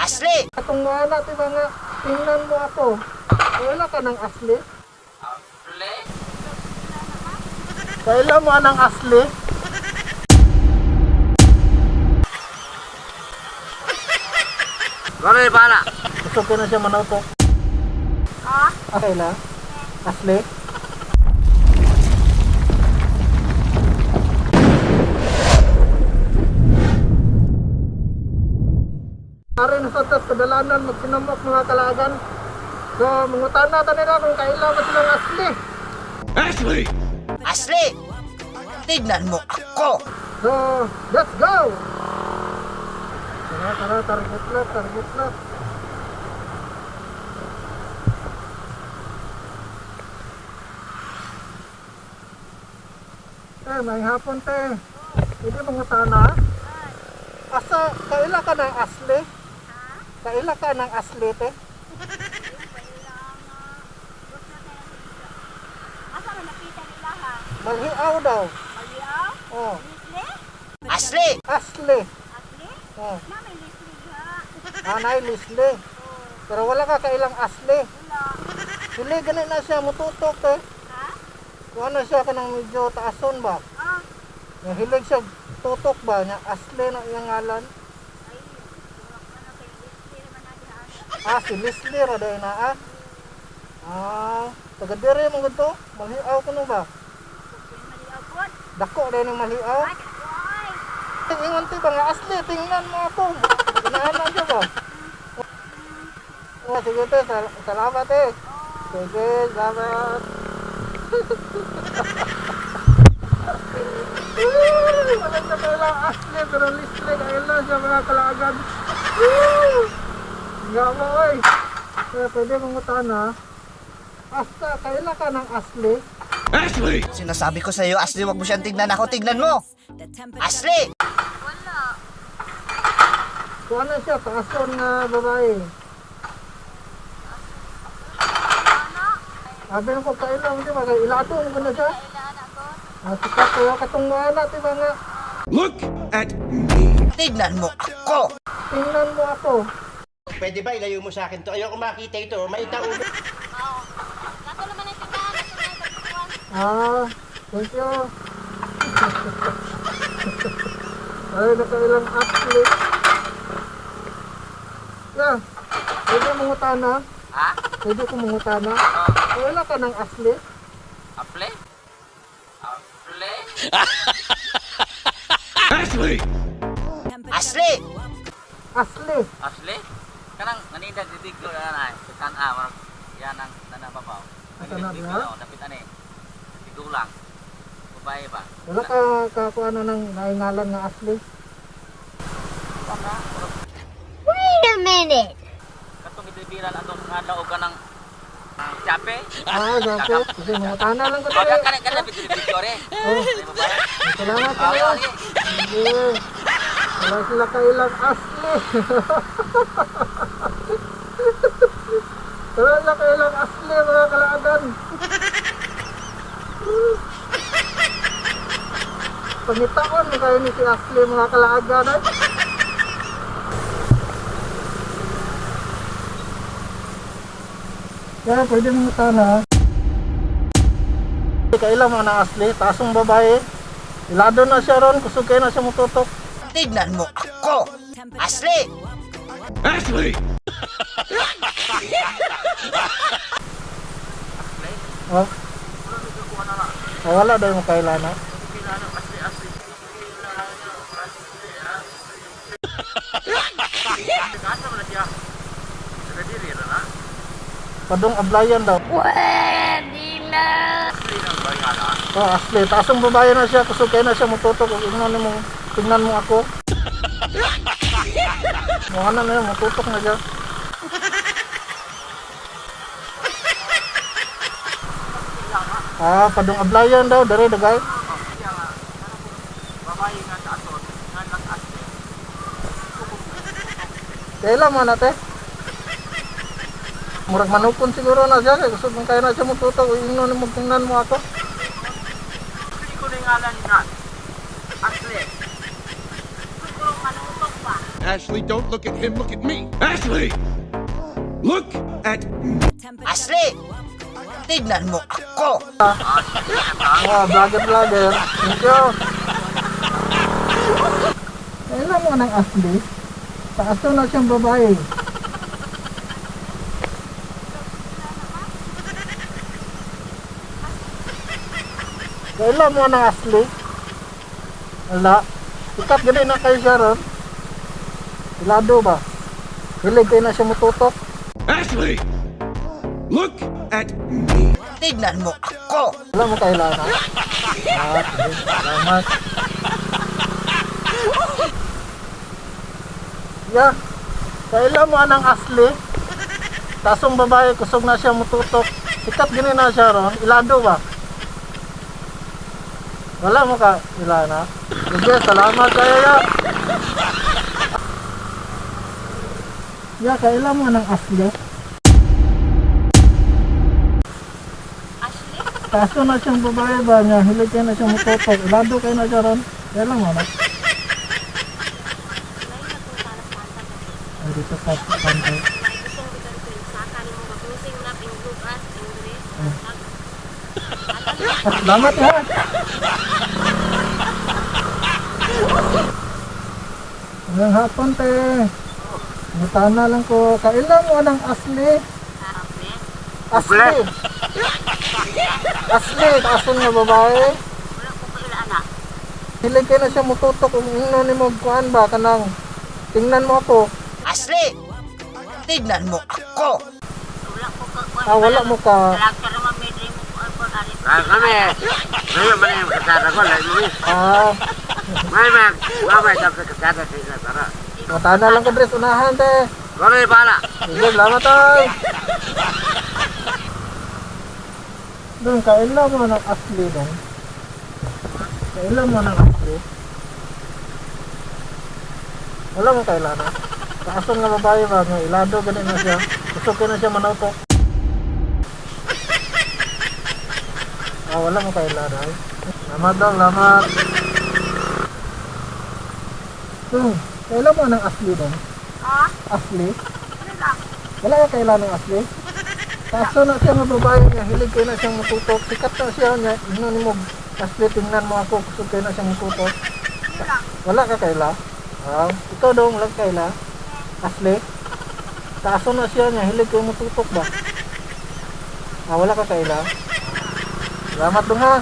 Asli! Atong wala, di ba nga, tingnan mo ako. Wala ka ng asli? Asli? Kailan mo ng asli? Gano'y bala? Gusto ko na siya manautok. Ah? Okay lang? Asli? Pare na sa tas kadalanan magsinamok mga kalagan. So, mangutan na nila kung kailan mo silang asli. Ashley! Asli! Tignan mo ako! So, let's go! Tara, target na. May hapon te. Hindi mangutan na. Asa, kaila ka ng asli? Kaila ka ng asli te? Asa man nakita nila ha? Malhiaw daw. Aliaw? Oh, Lisli? Asli! asli. Asli? Oh, Na may lisli ha? anay lisli. Pero wala ka kailang asli. Wala. Hili ganun na siya mututok eh. Ha? Kung ano siya ka ng medyo taason ba? Ah. Yung hilig siya tutok ba? Nya asli na iyang ngalan. Ay, wala ka na kay lisli naman natin Ah, si Leslie ra day na ah. Ah, taga dire mo gud to. Malhiaw kuno ba? Maliaw po. Dako day ng malhiaw. Ay, why? Ingon ti ba nga asli, tingnan mo ako. Ganahan siya ba? Oh, sige te, salamat eh. Sige, salamat. Walang na kailang asli, pero Leslie kailan siya mga kalagan. Nga mo oy. Kaya pwede mong utana. Asta, kailan ka ng asli? Ashley! Sinasabi ko sa'yo, Asli, wag mo siyang tignan ako, tignan mo! Asli! Wala. Kung ano siya, taason nga babae. Ano? Sabi ko kailan, di ba? Ilado mo na siya. Kailan ako? Sikat kaya katong wala, di ba nga? Look at me! Tignan mo ako! Tingnan mo ako. Pwede ba ilayo mo sa akin to? Ayoko makita ito. Maita ulo. Oo. Nato naman ang tindahan. Nato na ang tagpuan. Thank you. Ay, nakailang asli. Yeah, pwede mangutana. Ha? Pwede ko mangutana. Wala ka ng asli. Asli? Asli? Ashley! Asli! Asli. Asli? Kanang nanida didig ko na ay, marag yan ang nanababaw. Ito na ba? Dapat ani. Tigulang. Babae ba? Wala ka kung ano nang naingalan nga asli. Wait a minute. Katong ibibiran atong nga daw ka ng siyape. Dapat. Kasi mangutana lang ko Wag tayo. ka video re. Oh, Babae. salamat kayo. Sige. Wala sila kailang asli. Wala sila kailang asli mga kalagan. Pangitaon mo kayo ni si Asli mga kalagan. Kaya pwede mong utana. Kailang mga na Asli, tasong babae. Ilado na siya ron, kusog kayo na siya mututok. Tignan mo ako! Asli! Ashley! Oh? Wala daw mo kailan. Padung ablayan daw. Pwede na. Oh, Asli, tasong babae na siya, kusog kayo na siya mututok. Tingnan mo ako. Mga na yun, mututok na siya. Padung ablayan daw, dari dagay. Kailan mo na te? Murag manupon siguro na siya, kaya gusto kong kaya na siya mututok. Tingnan mo, tingnan mo ako. Hindi ko na ngalan na. Asli. Siguro manutok pa. Ashley, don't look at him, look at me. Ashley! Look at me. Ashley! Tignan mo ako! Vlogger. Thank you. Kailan mo ng Ashley? Taaso na siyang babae. Kailan mo ng Ashley? Wala. Ikat gani na kayo siya ron. Ilado ba? Hilig kayo na siya mututok. Ashley! Look at me. Tignan mo ako! Wala mo kailangan. Sige. Salamat. Yeah. Kailan mo ng Ashley? Tasong babae, kusog na siya mututok. Sikat gini na siya ron. Ilado ba? Wala mo ka ilana. Sige, salamat kayo ya. Yeah, kailan mo ng Ashley? Ashley? Kaso na siyang babae ba niya, hilig kayo na siyang mututok. Ilado kayo na siya ron. Kailan mo na? Lain na kung para sa anta. Ay, dito sa pantay. May gustong bitan ko yung saka ni mo mag-closing na pinggugas, pingdres. Salamat ya. Ngayong hapon te. Natana lang ko. Kailan mo ng Ashley? Ashley. Ashley, kaason nga babae. Wala ko kailana. Hilig kayo na siya mututok. Kung ino ni mo kuhaan ba kanang tingnan mo ako. Ashley! Tignan mo ako! Wala ko ka. Wala mo ka. Talagta naman may dream mo ko ang pag-ari. Kami, ngayon ba na yung kasada ko, like mo mamay tapos kasada sa isa, tara. Natana lang ko dress unahan te. Kano yung pala? Sige, salamat ay. Doon, kailan mo ng Ashley doon? Kailan mo ng Ashley? Wala mo kailangan. Kaason nga babae ba? May ilado, ganun na siya. Gusto ko na siya manautok. Wala mo kailangan. Salamat daw, salamat. Doon, kailan mo ng Ashley doon? Ha? Ashley? Ano lang? Wala ka kailangan ng Ashley? Kaso na siya nga babae niya, hilig kayo na siyang matutok. Sikat na siya niya, ino ni mo, Ashley, tingnan mo ako, kusog kayo na siyang matutok. Wala ka kaila? Ikaw daw, wala ka kaila? Ashley? Kaso na siya niya, hilig kayo matutok ba? Wala ka kaila? Salamat dong ha.